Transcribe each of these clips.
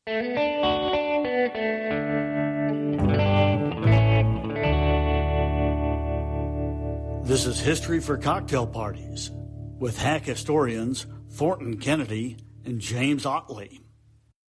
This is History for Cocktail Parties with hack historians Thornton Kennedy and James Ottley.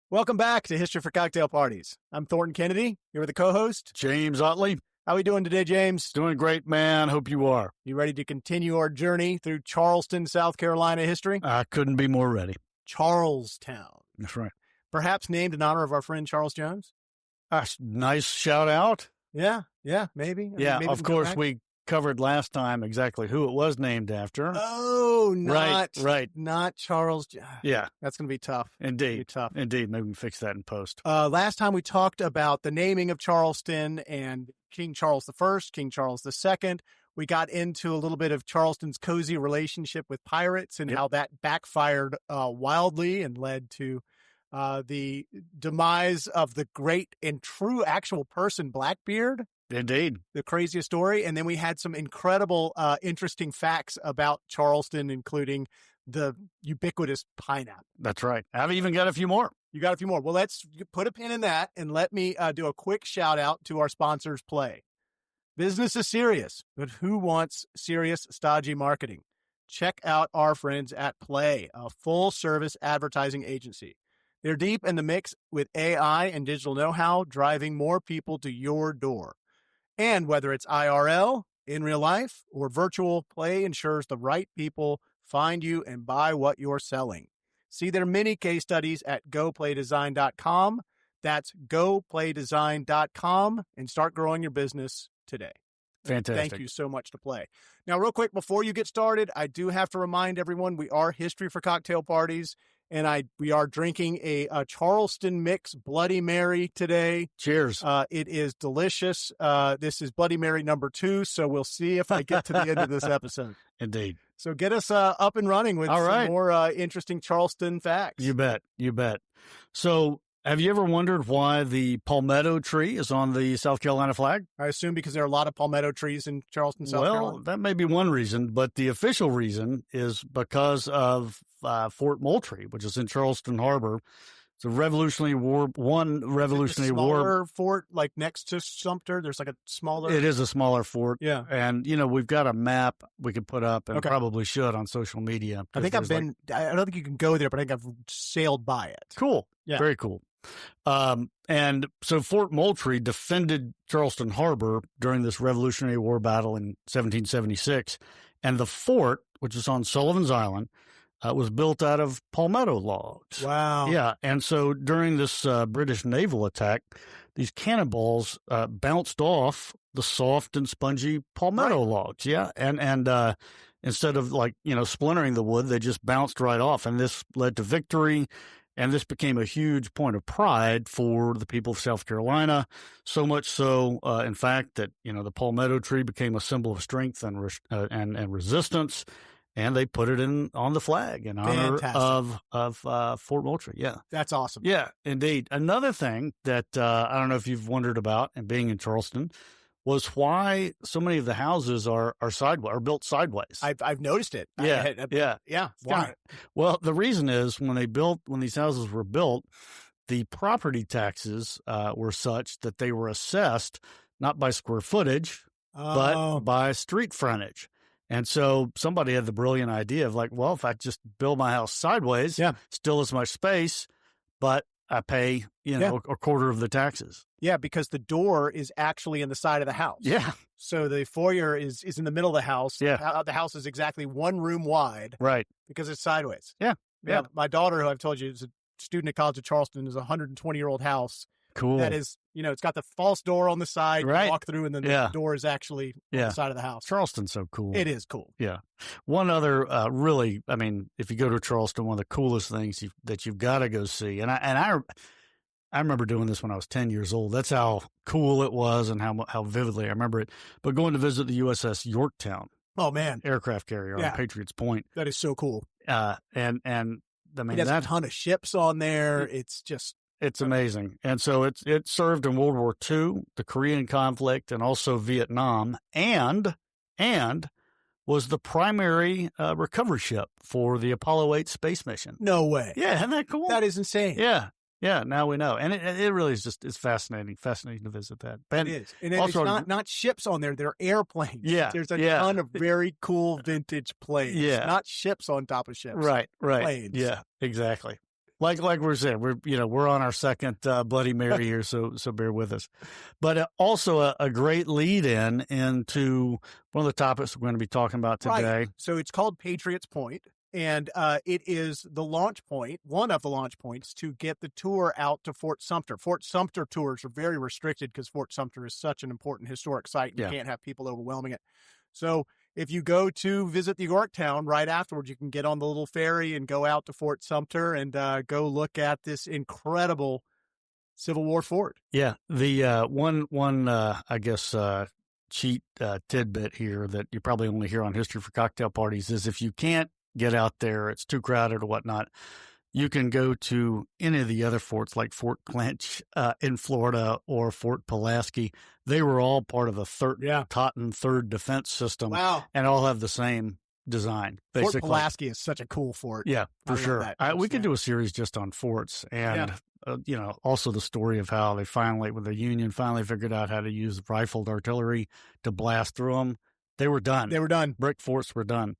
Welcome back to History for Cocktail Parties. I'm Thornton Kennedy. Here with the co-host, James Ottley. How are we doing today, James? Doing great, man. Hope you are. You ready to continue our journey through Charleston, South Carolina history? I couldn't be more ready. Charlestown. That's right. Perhaps named in honor of our friend Charles Jones? Nice shout out. Yeah, maybe. Maybe of course, we covered last time exactly who it was named after. Oh, right. Not Charles. Yeah. That's going to be tough. Indeed. Maybe we can fix that in post. Last time we talked about the naming of Charleston and King Charles I, King Charles II. We got into a little bit of Charleston's cozy relationship with pirates and how that backfired wildly and led to the demise of the great and true actual person, Blackbeard. Indeed. The craziest story. And then we had some incredible, interesting facts about Charleston, including the ubiquitous pineapple. That's right. I've even got a few more. You got a few more. Well, let's put a pin in that and let me do a quick shout out to our sponsors, Play. Business is serious, but who wants serious, stodgy marketing? Check out our friends at Play, a full-service advertising agency. They're deep in the mix with AI and digital know-how, driving more people to your door. And whether it's IRL, in real life, or virtual, Play ensures the right people find you and buy what you're selling. See their mini case studies at goplaydesign.com. That's goplaydesign.com, and start growing your business today. Fantastic. Thank you so much to Play. Now, real quick, before you get started, I do have to remind everyone we are History for Cocktail Parties, and we are drinking a Charleston Mix Bloody Mary today. Cheers. It is delicious. This is Bloody Mary number 2, so we'll see if I get to the end of this episode. Indeed. So get us up and running with some more interesting Charleston facts. You bet. So have you ever wondered why the palmetto tree is on the South Carolina flag? I assume because there are a lot of palmetto trees in Charleston, South Carolina. Well, that may be one reason, but the official reason is because of Fort Moultrie, which is in Charleston Harbor. It's a Revolutionary War fort, like next to Sumter. There's like a smaller. It is a smaller fort. Yeah. And, we've got a map we could put up and probably should on social media. I think I don't think you can go there, but I think I've sailed by it. Cool. Yeah. Very cool. And so Fort Moultrie defended Charleston Harbor during this Revolutionary War battle in 1776. And the fort, which is on Sullivan's Island, was built out of palmetto logs. Wow. Yeah. And so during this British naval attack, these cannonballs bounced off the soft and spongy palmetto logs. Yeah. And instead of splintering the wood, they just bounced right off. And this led to victory. And this became a huge point of pride for the people of South Carolina, so much so, in fact, that, the palmetto tree became a symbol of strength and resistance, and they put it on the flag in honor of Fort Moultrie. Yeah. That's awesome. Yeah, indeed. Another thing that I don't know if you've wondered about, and being in Charleston, was why so many of the houses are built sideways. I've noticed it. Yeah. Why? Well, the reason is when these houses were built, the property taxes were such that they were assessed not by square footage, but by street frontage. And so somebody had the brilliant idea of if I just build my house sideways, still as much space, but I pay, a quarter of the taxes. Yeah, because the door is actually in the side of the house. Yeah. So the foyer is in the middle of the house. Yeah. The house is exactly one room wide. Right. Because it's sideways. Yeah. My daughter, who I've told you is a student at College of Charleston, is a 120-year-old house. Cool. That is, it's got the false door on the side. Right. You walk through, and then the door is actually on the side of the house. Charleston's so cool. It is cool. Yeah. One other, if you go to Charleston, one of the coolest things that you've got to go see, and I remember doing this when I was 10 years old. That's how cool it was and how vividly I remember it. But going to visit the USS Yorktown. Oh, man. Aircraft carrier on Patriots Point. That is so cool. And it has a ton of ships on there. It's amazing. And so it served in World War II, the Korean conflict, and also Vietnam, and was the primary recovery ship for the Apollo 8 space mission. No way. Yeah, isn't that cool? That is insane. Yeah. Yeah, now we know. And it really is it's fascinating to visit that. It is. And also, it's not ships on there, they're airplanes. Yeah. There's a ton of very cool vintage planes. Yeah. Not ships on top of ships. Right. Planes. Yeah, exactly. Like we're saying, we're on our second Bloody Mary here, so bear with us. But also a great lead into one of the topics we're going to be talking about today. Right. So it's called Patriots Point, and it is the launch point, one of the launch points to get the tour out to Fort Sumter. Fort Sumter tours are very restricted because Fort Sumter is such an important historic site, and you can't have people overwhelming it. So if you go to visit the Yorktown right afterwards, you can get on the little ferry and go out to Fort Sumter and go look at this incredible Civil War fort. Yeah. The one I guess cheat tidbit here that you probably only hear on History for Cocktail Parties is if you can't get out there, it's too crowded or whatnot, you can go to any of the other forts like Fort Clinch in Florida or Fort Pulaski. They were all part of the Totten 3rd Defense System. Wow. And all have the same design, basically. Fort Pulaski is such a cool fort. Yeah, for sure. We could do a series just on forts and, also the story of how they when the Union finally figured out how to use rifled artillery to blast through them. They were done. Brick forts were done.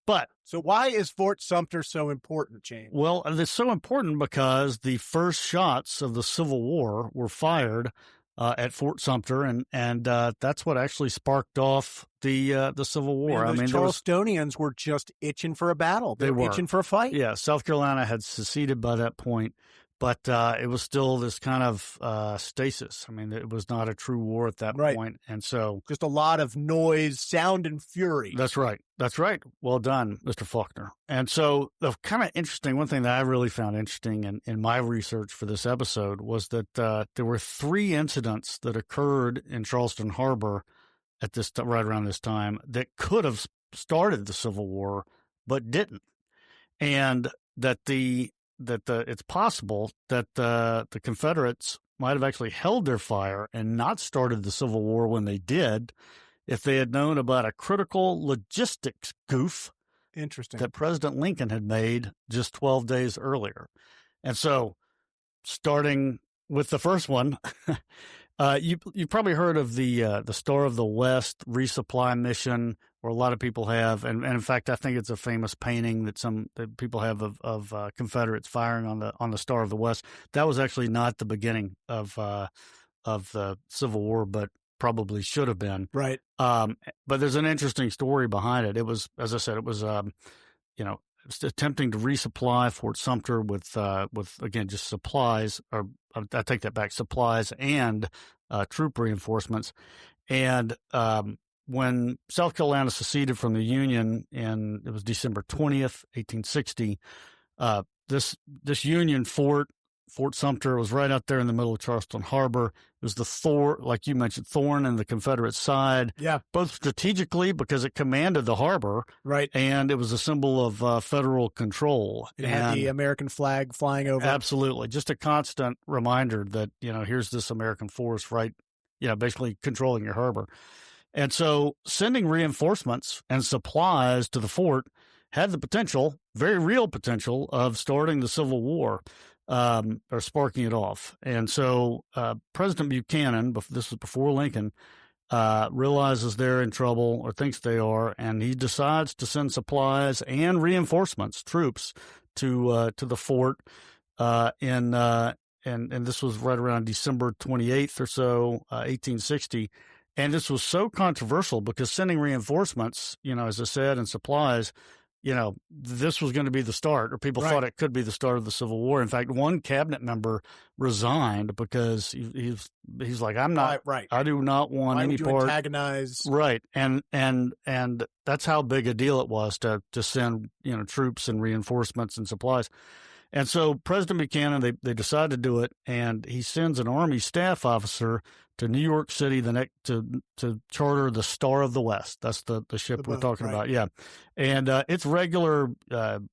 But so why is Fort Sumter so important, James? Well, it's so important because the first shots of the Civil War were fired at Fort Sumter, and that's what actually sparked off the Civil War. Man, Charlestonians were just itching for a battle. They were itching for a fight. Yeah, South Carolina had seceded by that point, but it was still this kind of stasis. I mean, it was not a true war at that point, and so just a lot of noise, sound, and fury. That's right. Well done, Mr. Faulkner. And so the kind of interesting, one thing that I really found interesting in my research for this episode was that there were 3 incidents that occurred in Charleston Harbor at right around this time that could have started the Civil War, but didn't. And that it's possible that the Confederates might have actually held their fire and not started the Civil War when they did, if they had known about a critical logistics goof that President Lincoln had made just 12 days earlier. And so, starting with the first one, you probably heard of the Star of the West resupply mission, or a lot of people have, and in fact, I think it's a famous painting that people have of Confederates firing on the Star of the West. That was actually not the beginning of the Civil War, but probably should have been. Right. But there's an interesting story behind it. It was, as I said, attempting to resupply Fort Sumter with again, just supplies, or I take that back, supplies and troop reinforcements. And when South Carolina seceded from the Union, and it was December 20th, 1860, this Union fort, Fort Sumter, was right out there in the middle of Charleston Harbor. It was like you mentioned, thorn in the Confederate side. Yeah. Both strategically because it commanded the harbor. Right. And it was a symbol of federal control. It had the American flag flying over. Absolutely. Just a constant reminder that, here's this American force right, basically controlling your harbor. And so sending reinforcements and supplies to the fort had the potential, very real potential, of starting the Civil War. Or sparking it off. And so President Buchanan, this was before Lincoln, realizes they're in trouble, or thinks they are, and he decides to send supplies and reinforcements, troops, to the fort. And this was right around December 28th or so, 1860. And this was so controversial because sending reinforcements, as I said, and supplies, this was going to be the start, or people thought it could be the start of the Civil War. In fact, one cabinet member resigned because he's like, I'm not, I do not want any part. Antagonize. Right. And that's how big a deal it was to send, troops and reinforcements and supplies. And so President Buchanan, they decide to do it, and he sends an Army staff officer to New York City to charter the Star of the West. That's the ship we're talking about. Yeah. And its regular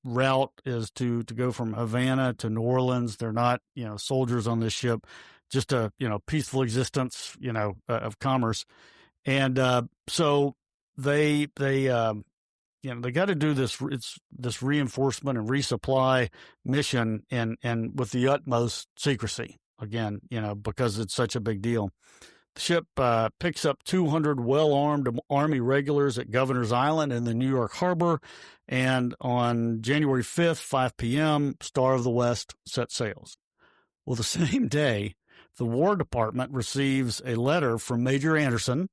route is to go from Havana to New Orleans. They're not, soldiers on this ship, just a, peaceful existence, of commerce. And so they they got to do this reinforcement and resupply mission and with the utmost secrecy again, because it's such a big deal. The ship picks up 200 well-armed Army regulars at Governor's Island in the New York harbor, and on January 5th, 5 p.m., Star of the West set sails. Well, the same day, the War Department receives a letter from Major Anderson,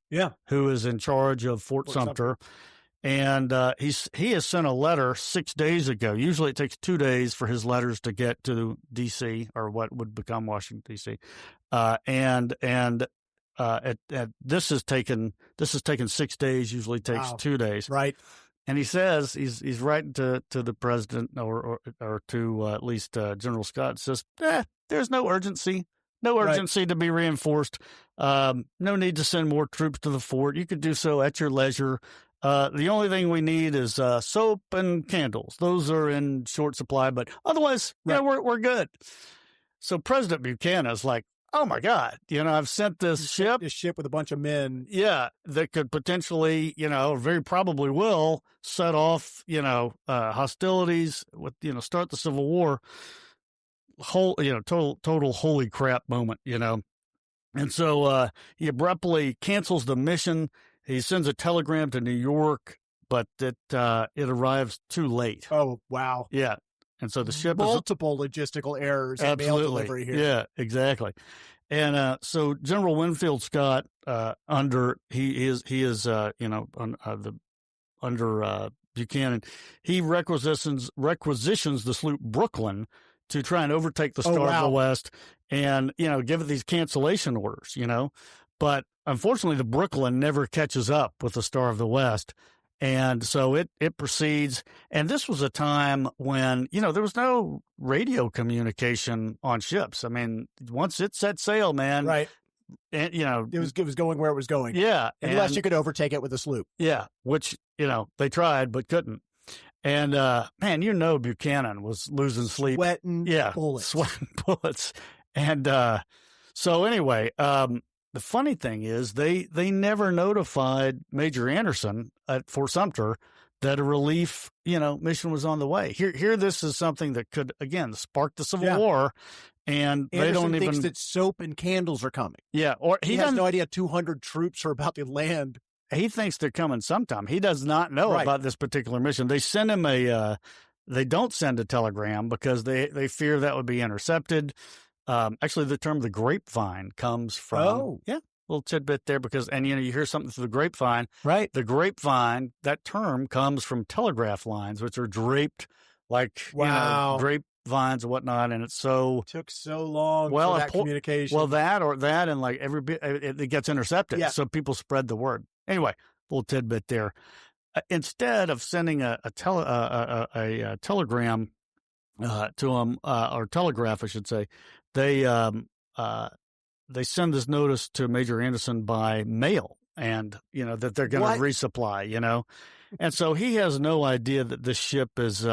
who is in charge of Fort Sumter. And he has sent a letter 6 days ago. Usually it takes 2 days for his letters to get to D.C. or what would become Washington, D.C. This has taken 6 days. Usually takes 2 days. Right. And he says he's writing to the president or to at least General Scott. Says there's no urgency. No urgency to be reinforced. No need to send more troops to the fort. You could do so at your leisure. The only thing we need is soap and candles. Those are in short supply, but otherwise, we're good. So President Buchanan is like, oh my God, I've sent this ship with a bunch of men. Yeah, that could potentially, very probably will set off, hostilities with, start the Civil War. Total holy crap moment, And so he abruptly cancels the mission. He sends a telegram to New York, but it arrives too late. Oh, wow. Yeah. And so the ship multiple logistical errors in mail delivery here. Yeah, exactly. And so General Winfield Scott, under Buchanan, he requisitions the sloop Brooklyn to try and overtake the Star of the West and, give it these cancellation orders, But unfortunately, the Brooklyn never catches up with the Star of the West. And so it proceeds. And this was a time when, there was no radio communication on ships. I mean, once it set sail, man. Right. And, it was going where it was going. Yeah. Unless you could overtake it with a sloop. Yeah. Which, they tried but couldn't. And, man, Buchanan was losing sleep. Sweating bullets. And so anyway, the funny thing is they never notified Major Anderson at Fort Sumter that a relief, mission was on the way. Here, this is something that could, again, spark the Civil War. And Anderson they don't even thinks that soap and candles are coming. Yeah. Or he has no idea 200 troops are about to land. He thinks they're coming sometime. He does not know about this particular mission. They send him they don't send a telegram because they fear that would be intercepted. Actually, the term the grapevine comes from, little tidbit there because, and you hear something through the grapevine. Right. The grapevine, that term comes from telegraph lines, which are draped like, grapevines and whatnot. And it's took so long for that communication. Well, that and like every bit, it gets intercepted. Yeah. So people spread the word. Anyway, little tidbit there. Instead of sending a telegram to them, or telegraph, I should say, they send this notice to Major Anderson by mail, and that they're going to resupply, and so he has no idea that this ship is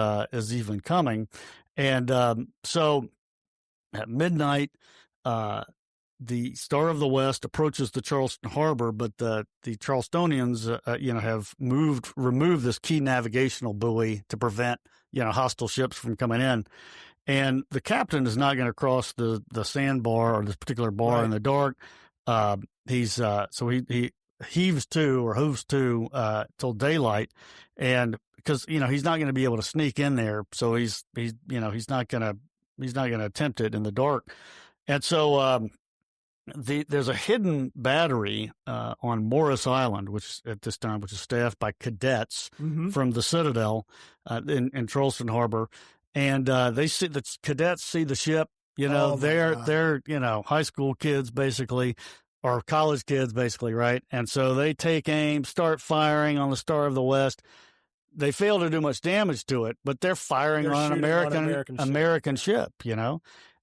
even coming, and so at midnight, the Star of the West approaches the Charleston harbor, but the Charlestonians, have removed this key navigational buoy to prevent, hostile ships from coming in. And the captain is not going to cross the sandbar or this particular bar in the dark. So he heaves to or hooves to till daylight, and because he's not going to be able to sneak in there, so he's not going to attempt it in the dark, and so there's a hidden battery on Morris Island, which at this time is staffed by cadets from the Citadel in Charleston Harbor. And they see the cadets see the ship, they're high school kids basically, or college kids basically, right? And so they take aim, start firing on the Star of the West. They fail to do much damage to it, but they're firing on an American ship,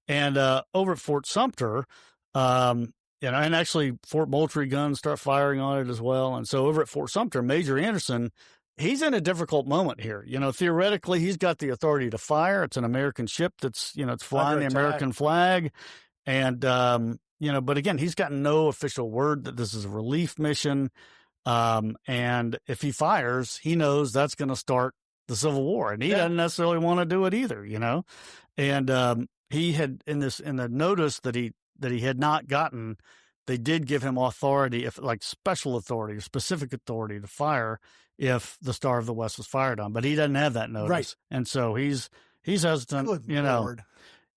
And over at Fort Sumter, and actually Fort Moultrie guns start firing on it as well. And so over at Fort Sumter, Major Anderson, he's in a difficult moment here. Theoretically, he's got the authority to fire. It's an American ship that's, it's flying the American flag. And, but again, he's got no official word that this is a relief mission. And if he fires, he knows that's going to start the Civil War, and he doesn't necessarily want to do it either, And he had in the notice that he had not gotten, they did give him authority, if like special authority, specific authority to fire if the Star of the West was fired on, but he doesn't have that notice, Right. and so he's hesitant, Good Lord.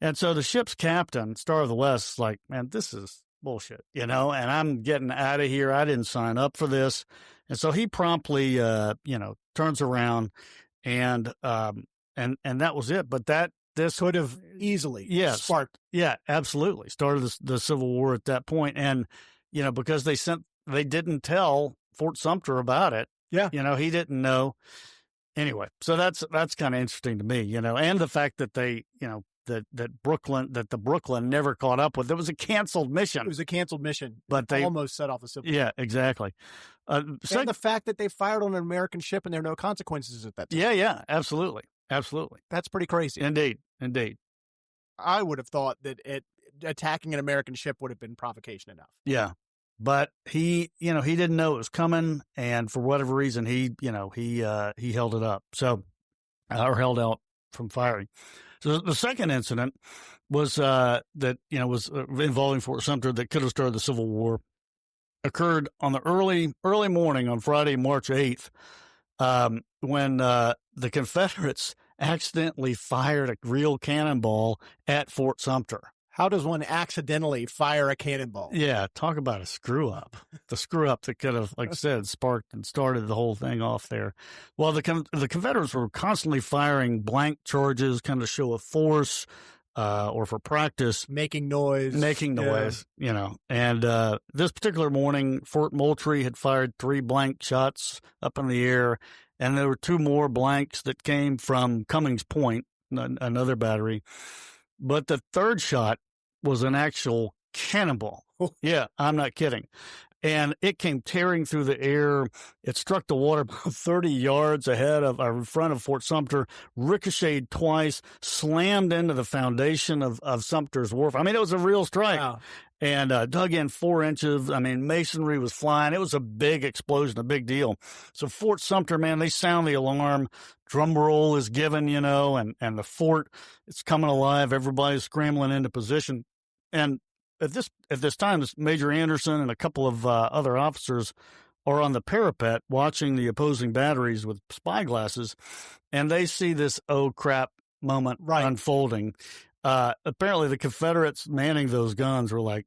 And so the ship's captain, Star of the West, is like, man, this is bullshit, and I'm getting out of here. I didn't sign up for this, and so he promptly, turns around, and that was it. But this could have easily sparked. Yeah, absolutely. Started the Civil War at that point. And, because they didn't tell Fort Sumter about it. Yeah. He didn't know. Anyway, so that's kind of interesting to me, and the fact that they, that the Brooklyn never caught up with. It was a canceled mission. It was a canceled mission. But they almost set off the Civil War. Yeah, exactly. And the fact that they fired on an American ship and there are no consequences at that time. Yeah, absolutely. Absolutely. That's pretty crazy. Indeed. I would have thought that attacking an American ship would have been provocation enough. Yeah. But he didn't know it was coming, and for whatever reason, he held it up. So, or held out from firing. So the second incident was was involving Fort Sumter that could have started the Civil War. Occurred on the early morning on Friday, March 8th, when the Confederates accidentally fired a real cannonball at Fort Sumter. How does one accidentally fire a cannonball? Yeah, talk about a screw up. The screw up that could have, like I said, sparked and started the whole thing off there. Well, the Confederates were constantly firing blank charges, kind of show of force, or for practice. Making noise. And this particular morning, Fort Moultrie had fired 3 blank shots up in the air, and there were 2 more blanks that came from Cummings Point, another battery. But the third shot was an actual cannonball. Yeah, I'm not kidding. And it came tearing through the air. It struck the water about 30 yards ahead of in front of Fort Sumter, ricocheted twice, slammed into the foundation of Sumter's wharf. I mean, it was a real strike. Wow. And dug in 4 inches. I mean, masonry was flying. It was a big explosion, a big deal. So Fort Sumter, man, they sound the alarm. Drum roll is given, and the fort, it's coming alive. Everybody's scrambling into position. And at this time, this Major Anderson and a couple of other officers are on the parapet watching the opposing batteries with spyglasses, and they see this oh crap moment unfolding. Apparently the Confederates manning those guns were like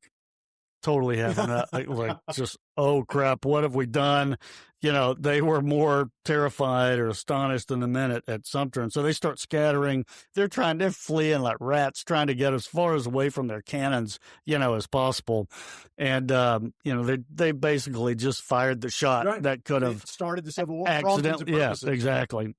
totally having like just, oh crap, what have we done? They were more terrified or astonished than the men at Sumter. And so they start scattering. They're fleeing like rats, trying to get as far away from their cannons, as possible. And, they basically just fired the shot that could have started the Civil War. Accidentally. Yes, exactly.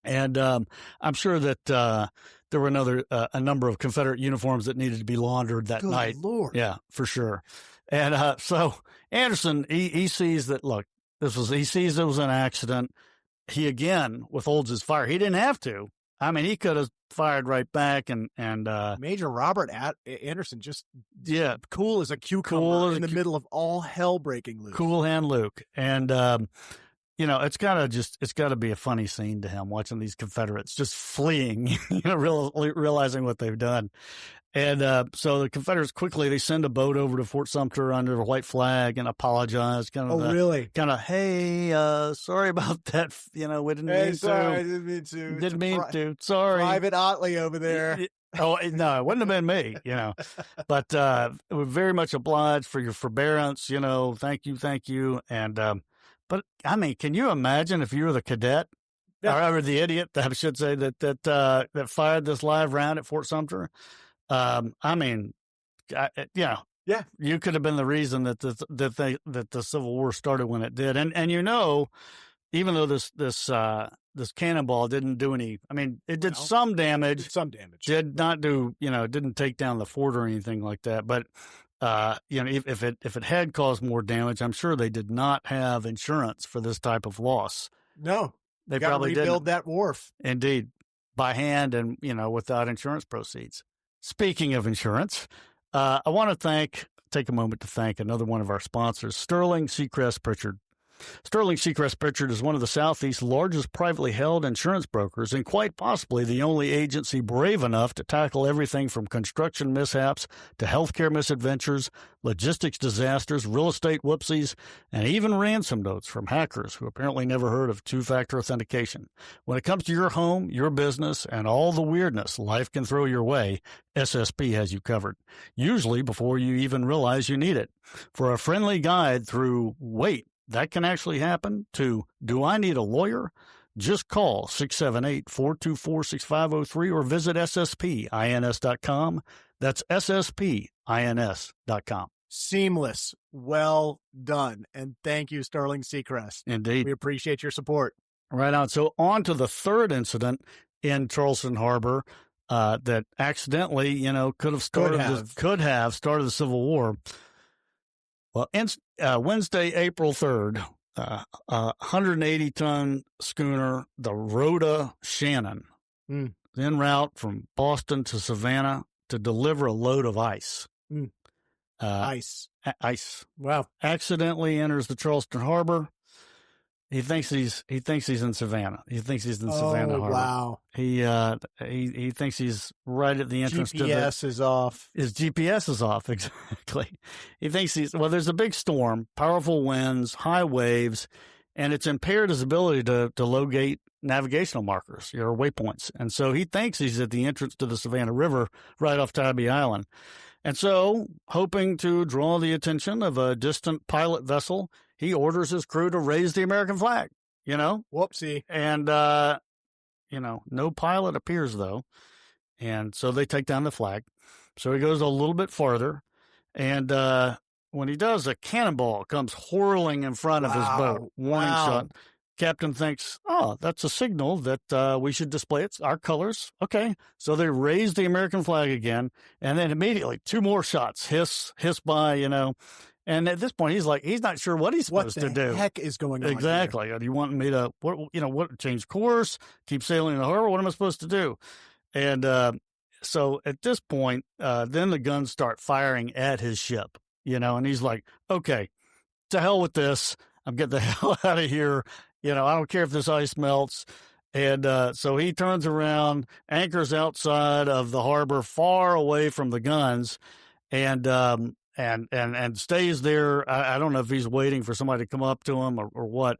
And I'm sure that there were a number of Confederate uniforms that needed to be laundered that night. Good Lord. Yeah, for sure. And so Anderson, he sees that, look, he sees it was an accident. He again withholds his fire. He didn't have to. I mean, he could have fired right back. And Major Robert Anderson, just cool as a cucumber in the middle of all hell breaking loose. Cool hand Luke. And it's got to be a funny scene to him watching these Confederates just fleeing, realizing what they've done. And so the Confederates they send a boat over to Fort Sumter under a white flag and apologize. Really? Kind of, hey, sorry about that. We didn't mean to. I didn't mean to. Didn't mean to. Sorry. Private Ottley over there. Oh, no, it wouldn't have been me, But we're very much obliged for your forbearance, Thank you. And but I mean, can you imagine if you were the cadet or the idiot, I should say, that fired this live round at Fort Sumter? I mean, you could have been the reason that the Civil War started when it did, and even though this cannonball didn't do any, I mean, it did some damage. Did not do, didn't take down the fort or anything like that, but. If it had caused more damage, I'm sure they did not have insurance for this type of loss. No, they probably didn't. Rebuild that wharf. Indeed, by hand and without insurance proceeds. Speaking of insurance, I want to take a moment to thank another one of our sponsors, Sterling Seacrest Pritchard. Sterling Seacrest Pritchard is one of the Southeast's largest privately held insurance brokers and quite possibly the only agency brave enough to tackle everything from construction mishaps to healthcare misadventures, logistics disasters, real estate whoopsies, and even ransom notes from hackers who apparently never heard of two-factor authentication. When it comes to your home, your business, and all the weirdness life can throw your way, SSP has you covered, usually before you even realize you need it. For a friendly guide through, wait, that can actually happen, to, do I need a lawyer? Just call 678-424-6503 or visit sspins.com. That's sspins.com. Seamless. Well done. And thank you, Sterling Seacrest. Indeed. We appreciate your support. Right on. So on to the third incident in Charleston Harbor that accidentally, could have started the Civil War. Well, Wednesday, April 3rd, 180-ton schooner, the Rhoda Shannon, en route from Boston to Savannah to deliver a load of ice. Ice. Wow. Accidentally enters the Charleston Harbor. He thinks he's in Savannah. He thinks he's in Savannah Harbor. Wow. He thinks he's right at the entrance to the GPS is off. His GPS is off, exactly. He thinks there's a big storm, powerful winds, high waves, and it's impaired his ability to locate navigational markers, or waypoints. And so he thinks he's at the entrance to the Savannah River right off Tybee Island. And so, hoping to draw the attention of a distant pilot vessel, he orders his crew to raise the American flag, Whoopsie. And, no pilot appears, though. And so they take down the flag. So he goes a little bit farther. And when he does, a cannonball comes whirling in front of his boat. Warning shot. Captain thinks, that's a signal that we should display our colors. Okay. So they raise the American flag again. And then immediately 2 more shots hiss by, And at this point, he's not sure what he's supposed to do. What the heck is going on? Exactly. Do you want me to, change course, keep sailing in the harbor? What am I supposed to do? And so at this point, then the guns start firing at his ship, and he's like, okay, to hell with this. I'm getting the hell out of here. I don't care if this ice melts. And so he turns around, anchors outside of the harbor, far away from the guns, and stays there. I don't know if he's waiting for somebody to come up to him or what.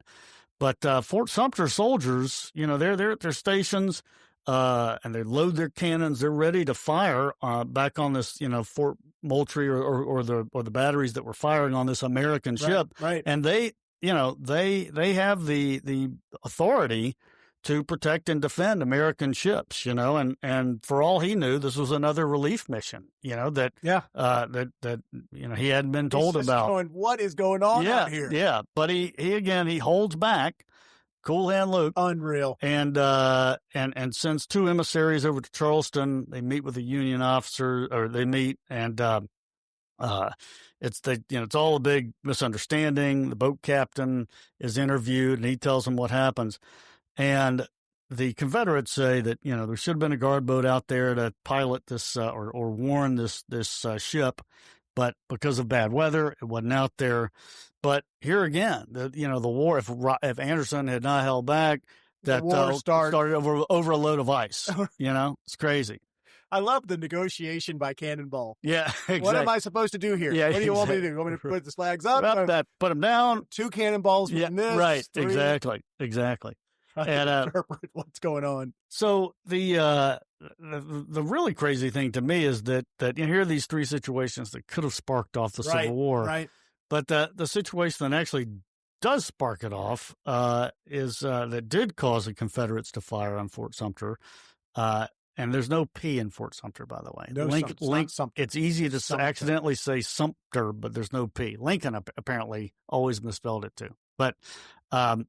But Fort Sumter soldiers, they're at their stations, and they load their cannons. They're ready to fire back on this, Fort Moultrie or the batteries that were firing on this American ship. Right. And they have the authority to protect and defend American ships, and for all he knew, this was another relief mission, that he hadn't been told about. Going, what is going on out here? Yeah. But he holds back, cool hand Luke. Unreal. And sends 2 emissaries over to Charleston. They meet with the Union officer, or they meet, and it's all a big misunderstanding. The boat captain is interviewed, and he tells them what happens. And the Confederates say that, there should have been a guard boat out there to pilot this or warn this ship, but because of bad weather, it wasn't out there. But here again, the war, if Anderson had not held back, that war started over a load of ice. It's crazy. I love the negotiation by Cannonball. Yeah, exactly. What am I supposed to do here? Yeah, what do you want me to do? You want me to put the flags up? Put them down. 2 cannonballs from this. Right, 3. exactly. And interpret what's going on. So the really crazy thing to me is that here are these 3 situations that could have sparked off the Civil War. Right. But the situation that actually does spark it off is that did cause the Confederates to fire on Fort Sumter. And there's no P in Fort Sumter, by the way. No, it's easy to accidentally say Sumter, but there's no P. Lincoln apparently always misspelled it too. But I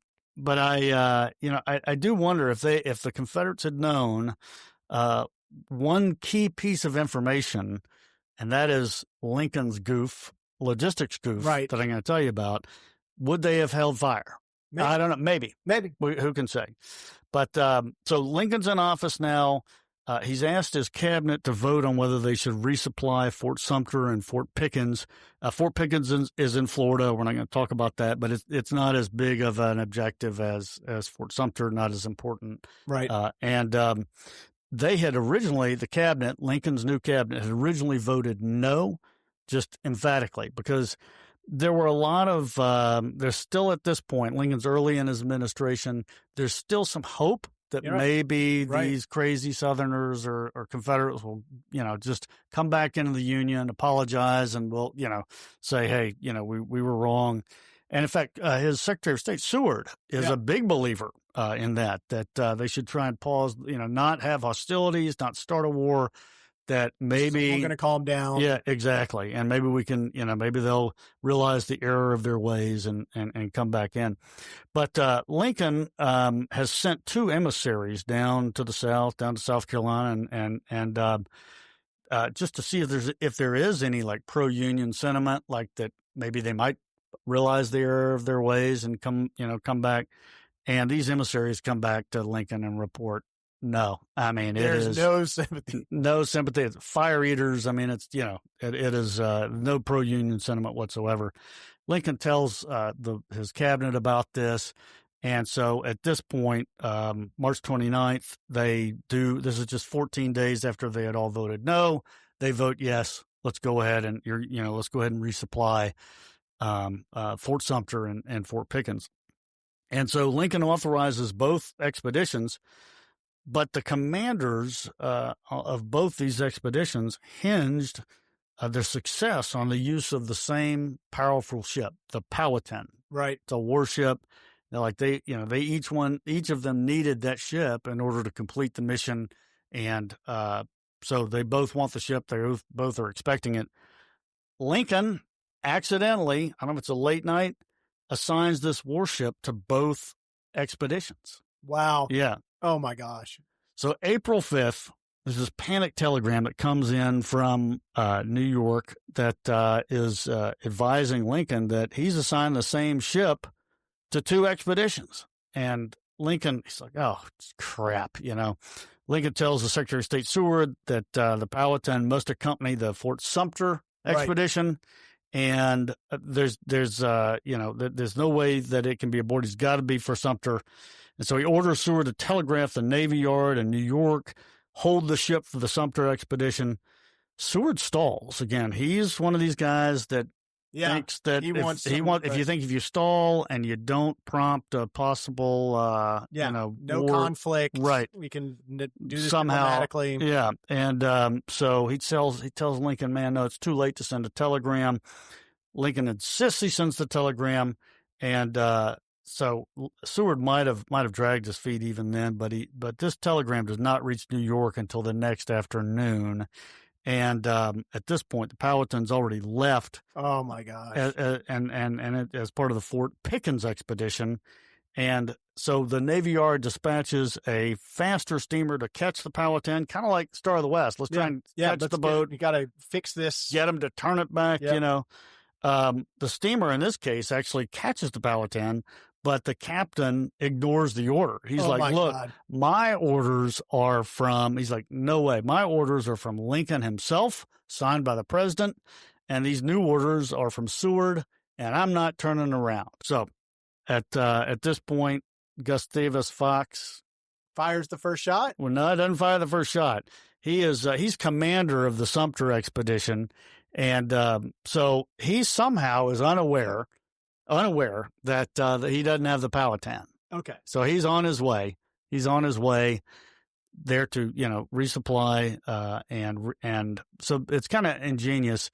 do wonder if the Confederates had known one key piece of information, and that is Lincoln's logistics goof that I'm going to tell you about, would they have held fire? Maybe. I don't know. Maybe. Who can say? But so Lincoln's in office now. he's asked his cabinet to vote on whether they should resupply Fort Sumter and Fort Pickens. Fort Pickens is in Florida. We're not going to talk about that, but it's not as big of an objective as Fort Sumter, not as important. Right. They had originally, the cabinet, Lincoln's new cabinet, had originally voted no, just emphatically, because there were a lot of, there's still at this point, Lincoln's early in his administration, there's still some hope that maybe these crazy Southerners or Confederates will, just come back into the Union, apologize, and will, say, hey, we were wrong. And in fact, his Secretary of State, Seward, is a big believer in that they should try and pause, not have hostilities, not start a war, that maybe we're going to calm down. Yeah, exactly. And maybe we can, maybe they'll realize the error of their ways and come back in. But Lincoln has sent 2 emissaries down to the South, down to South Carolina, and just to see if there is any like pro-union sentiment, like that maybe they might realize the error of their ways and come back. And these emissaries come back to Lincoln and report, no. I mean, there's no sympathy. No sympathy. It's fire eaters. I mean, it's, it is no pro-union sentiment whatsoever. Lincoln tells his cabinet about this. And so at this point, March 29th, this is just 14 days after they had all voted no. They vote yes. Let's go ahead and let's go ahead and resupply Fort Sumter and Fort Pickens. And so Lincoln authorizes both expeditions, but the commanders of both these expeditions hinged their success on the use of the same powerful ship, the Powhatan. Right. It's a warship. Each of them needed that ship in order to complete the mission. And so they both want the ship. They both are expecting it. Lincoln accidentally, I don't know if it's a late night, assigns this warship to both expeditions. Wow. Yeah. Oh my gosh. So April 5th, there's this panic telegram that comes in from New York that is advising Lincoln that he's assigned the same ship to 2 expeditions. And Lincoln, he's like, oh, crap, Lincoln tells the Secretary of State Seward that the Powhatan must accompany the Fort Sumter expedition. Right. And there's no way that it can be aboard. He's got to be for Sumter. And so he orders Seward to telegraph the Navy Yard in New York, hold the ship for the Sumter expedition. Seward stalls. Again, he's one of these guys that thinks that if you stall and you don't prompt a possible, no war, conflict, right? We can do this somehow diplomatically. Yeah, and so he tells Lincoln, man, no, it's too late to send a telegram. Lincoln insists he sends the telegram, and so Seward might have dragged his feet even then, but this telegram does not reach New York until the next afternoon. And at this point, the Powhatan's already left. Oh my gosh! As part of the Fort Pickens expedition, and so the Navy Yard dispatches a faster steamer to catch the Powhatan, kind of like Star of the West. Let's try and catch the boat. You got to fix this. Get them to turn it back. The steamer in this case actually catches the Powhatan, but the captain ignores the order. He's like, look, God. My orders are from, he's like, no way. My orders are from Lincoln himself, signed by the president. And these new orders are from Seward, and I'm not turning around. So at this point, Gustavus Fox fires the first shot. Well, no, he doesn't fire the first shot. He's commander of the Sumter expedition. And so he somehow is unaware that he doesn't have the Powhatan. Okay. So he's on his way. He's on his way there to, resupply. And so it's kind of ingenious.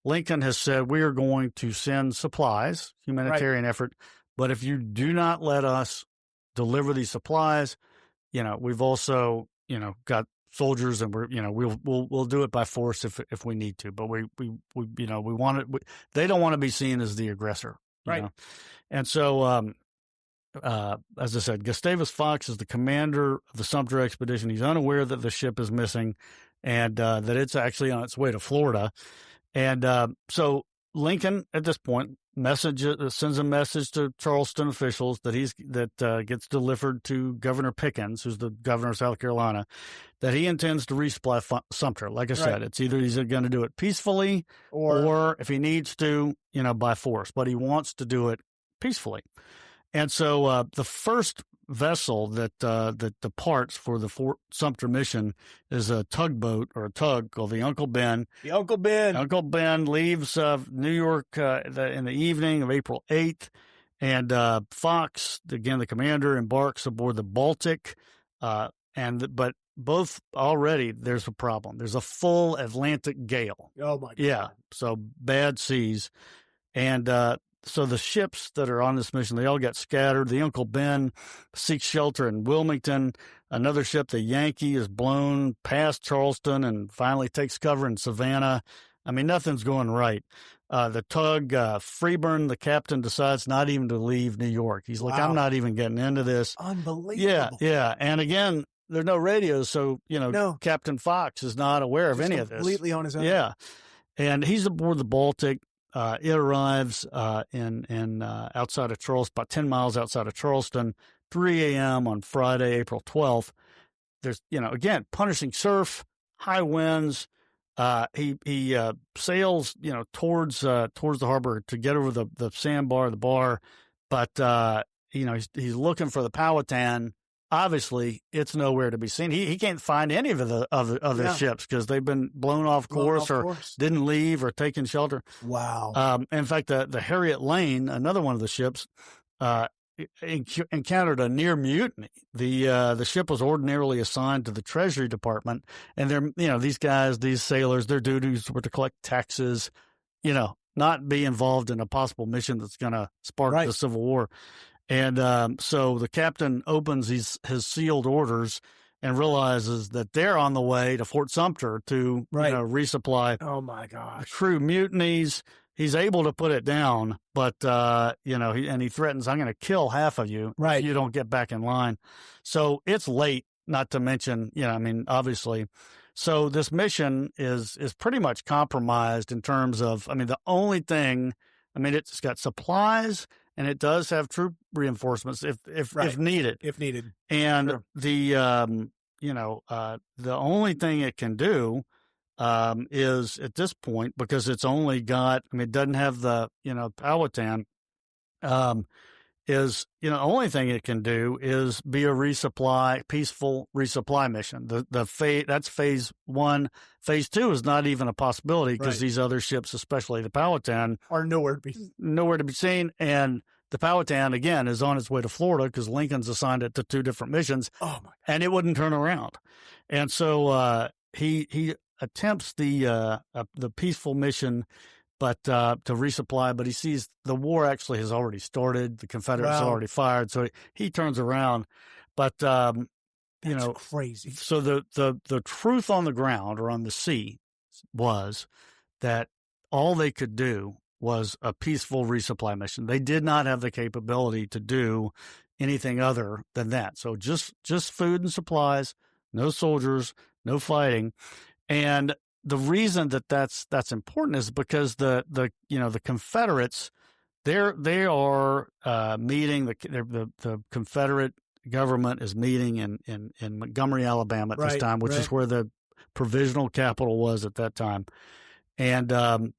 Lincoln has said, we are going to send supplies, humanitarian effort. But if you do not let us deliver these supplies, we've also, got soldiers, and we'll do it by force if we need to. But we want it. They don't want to be seen as the aggressor. Right. And so, as I said, Gustavus Fox is the commander of the Sumter expedition. He's unaware that the ship is missing and that it's actually on its way to Florida. And so Lincoln, at this point, sends a message to Charleston officials that gets delivered to Governor Pickens, who's the governor of South Carolina, that he intends to resupply Sumter. Like I said, it's either he's going to do it peacefully or if he needs to, by force. But he wants to do it peacefully. And so the first vessel that departs for the Fort Sumter mission is a tugboat or a tug called the Uncle Ben. The Uncle Ben. Uncle Ben leaves New York in the evening of April 8th, and Fox, again the commander, embarks aboard the Baltic. But both already there's a problem. There's a full Atlantic gale. Oh my God! Yeah, so bad seas, and so the ships that are on this mission, they all got scattered. The Uncle Ben seeks shelter in Wilmington. Another ship, the Yankee, is blown past Charleston and finally takes cover in Savannah. I mean, nothing's going right. The tug, Freeburn, the captain, decides not even to leave New York. He's like, I'm not even getting into this. Unbelievable. Yeah. And again, there's no radios, so, Captain Fox is not aware of any of this. Completely on his own. Yeah. And he's aboard the Baltic. It arrives in outside of Charleston, about 10 miles outside of Charleston, 3 a.m. on Friday, April 12th. There's, again, punishing surf, high winds. He sails, towards the harbor to get over the sandbar, the bar, but he's looking for the Powhatan. Obviously, it's nowhere to be seen. He can't find any of the other ships because they've been blown off course or didn't leave or taken shelter. Wow. In fact, the Harriet Lane, another one of the ships, encountered a near mutiny. The ship was ordinarily assigned to the Treasury Department, and they're these guys, these sailors, their duties were to collect taxes, not be involved in a possible mission that's going to spark the Civil War. And so the captain opens his sealed orders and realizes that they're on the way to Fort Sumter to resupply. Oh my gosh! Crew mutinies. He's able to put it down, but he threatens, "I'm going to kill half of you if you don't get back in line." So it's late. Not to mention, obviously. So this mission is pretty much compromised in terms of, the only thing, it's got supplies. And it does have troop reinforcements if needed. If needed. And the only thing it can do is at this point, because it's only got, it doesn't have the, Powhatan, is, the only thing it can do is be a peaceful resupply mission. That's phase one. Phase two is not even a possibility because these other ships, especially the Powhatan, are nowhere to be seen. And the Powhatan, again, is on its way to Florida because Lincoln's assigned it to two different missions. Oh my God. And it wouldn't turn around. And so he attempts the peaceful mission, but to resupply, but he sees the war actually has already started. The Confederates already fired, so he turns around. But That's crazy. So the truth on the ground or on the sea was that all they could do was a peaceful resupply mission. They did not have the capability to do anything other than that. So just food and supplies, no soldiers, no fighting, and the reason that's important is because the Confederates they are meeting the Confederate government is meeting in Montgomery, Alabama at this time, which is where the provisional capital was at that time. And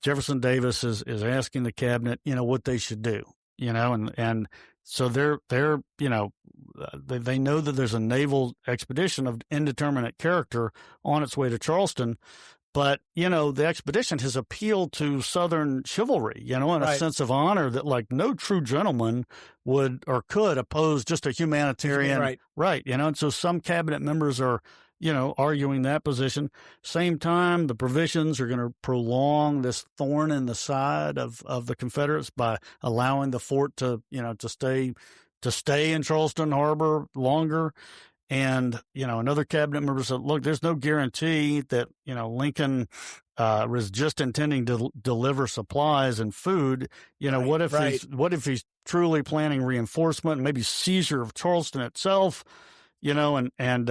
Jefferson Davis is asking the cabinet, what they should do, and so they're they know that there's a naval expedition of indeterminate character on its way to Charleston. But, the expedition has appealed to Southern chivalry, and a sense of honor that, no true gentleman would or could oppose just a humanitarian. Right. And so some cabinet members are, arguing that position. Same time, the provisions are going to prolong this thorn in the side of the Confederates by allowing the fort to stay in Charleston Harbor longer. And, another cabinet member said, look, there's no guarantee that, Lincoln was just intending to deliver supplies and food. What if he's truly planning reinforcement and maybe seizure of Charleston itself, and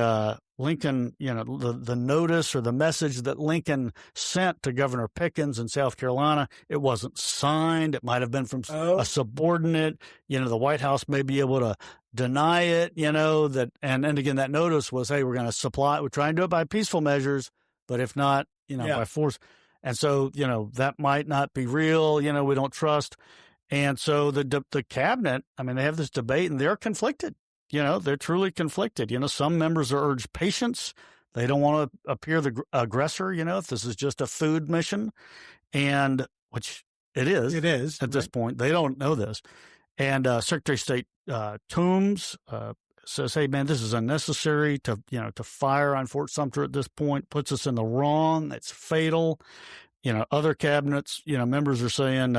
Lincoln, the notice or the message that Lincoln sent to Governor Pickens in South Carolina, it wasn't signed. It might have been from a subordinate. The White House may be able to deny it, that. And again, that notice was, hey, we're going to supply, we're trying to do it by peaceful measures, but if not, by force. And so, that might not be real. We don't trust. And so the cabinet, they have this debate and they're conflicted. They're truly conflicted. Some members are urged patience. They don't want to appear the aggressor, if this is just a food mission, and which it is at this point. They don't know this. And Secretary of State Toombs says, hey, man, this is unnecessary to fire on Fort Sumter at this point, puts us in the wrong. It's fatal. Other cabinets, members are saying,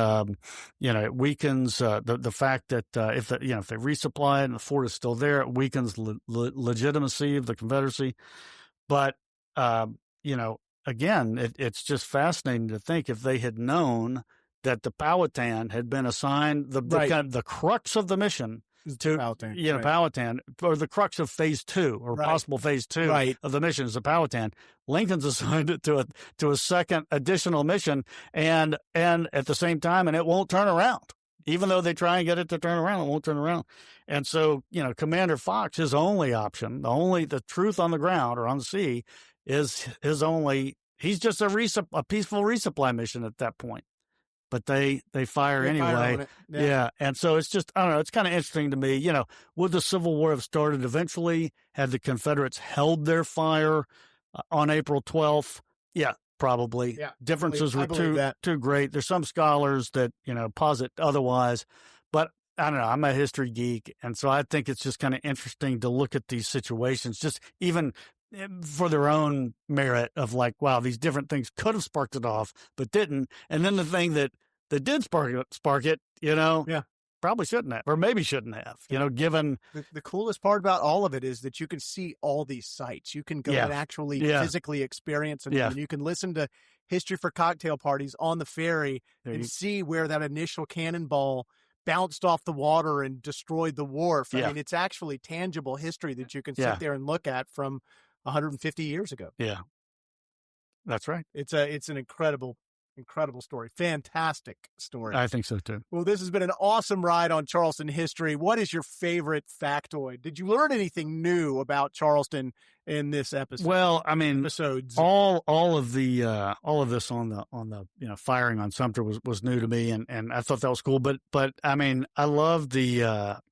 it weakens the fact that if they resupply it and the fort is still there, it weakens legitimacy of the Confederacy. But, again, it's just fascinating to think if they had known that the Powhatan had been assigned the crux of the mission to Powhatan, or the crux of phase 2 or possible phase 2 of the mission is the Powhatan. Lincoln's assigned it to a second additional mission, and at the same time, and it won't turn around. Even though they try and get it to turn around, it won't turn around. And so, Commander Fox, his only option, the truth on the ground or on the sea, is he's just a peaceful resupply mission at that point. But they fire anyway. Yeah. And so it's just, I don't know, it's kind of interesting to me. Would the Civil War have started eventually had the Confederates held their fire on April 12th? Yeah, probably. Yeah, differences were too great. There's some scholars that, posit otherwise. But I don't know, I'm a history geek. And so I think it's just kind of interesting to look at these situations, just even for their own merit of like, wow, these different things could have sparked it off, but didn't. And then the thing that did spark it, probably shouldn't have, or maybe shouldn't have, given. The coolest part about all of it is that you can see all these sites. You can go and actually physically experience them. And you can listen to History for Cocktail Parties on the ferry and see where that initial cannonball bounced off the water and destroyed the wharf. I mean, it's actually tangible history that you can sit there and look at from 150 years ago. Yeah, that's right. It's an incredible story. Fantastic story. I think so too. Well, this has been an awesome ride on Charleston history. What is your favorite factoid? Did you learn anything new about Charleston in this episode? Well, episodes. All of this on the firing on Sumter was new to me, and I thought that was cool. But I love the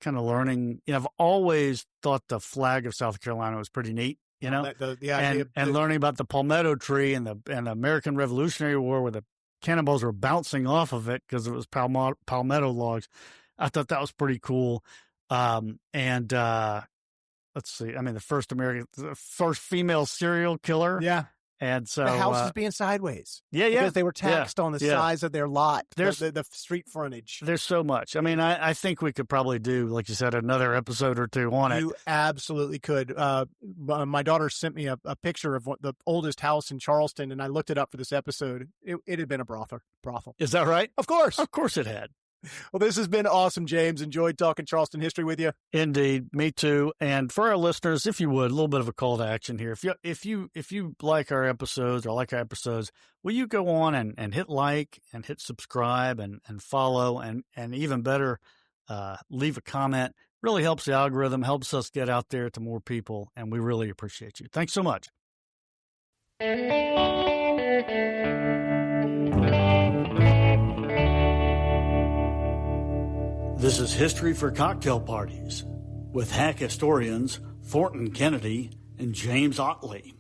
kind of learning. I've always thought the flag of South Carolina was pretty neat. And learning about the Palmetto tree and the American Revolutionary War, where the cannonballs were bouncing off of it because it was palmetto logs. I thought that was pretty cool. Let's see. The first female serial killer. Yeah. And so the houses being sideways. Yeah. Because they were taxed on the size of their lot, the street frontage. There's so much. I think we could probably do, like you said, another episode or two on it. You absolutely could. My daughter sent me a picture of the oldest house in Charleston, and I looked it up for this episode. It had been a brothel. Is that right? Of course. Of course it had. Well, this has been awesome, James. Enjoyed talking Charleston history with you. Indeed, me too. And for our listeners, if you would, a little bit of a call to action here. If you like our episodes will you go on and hit like and hit subscribe and follow and even better, leave a comment. Really helps the algorithm, helps us get out there to more people, and we really appreciate you. Thanks so much. This is History for Cocktail Parties with hack historians Thornton Kennedy and James Ottley.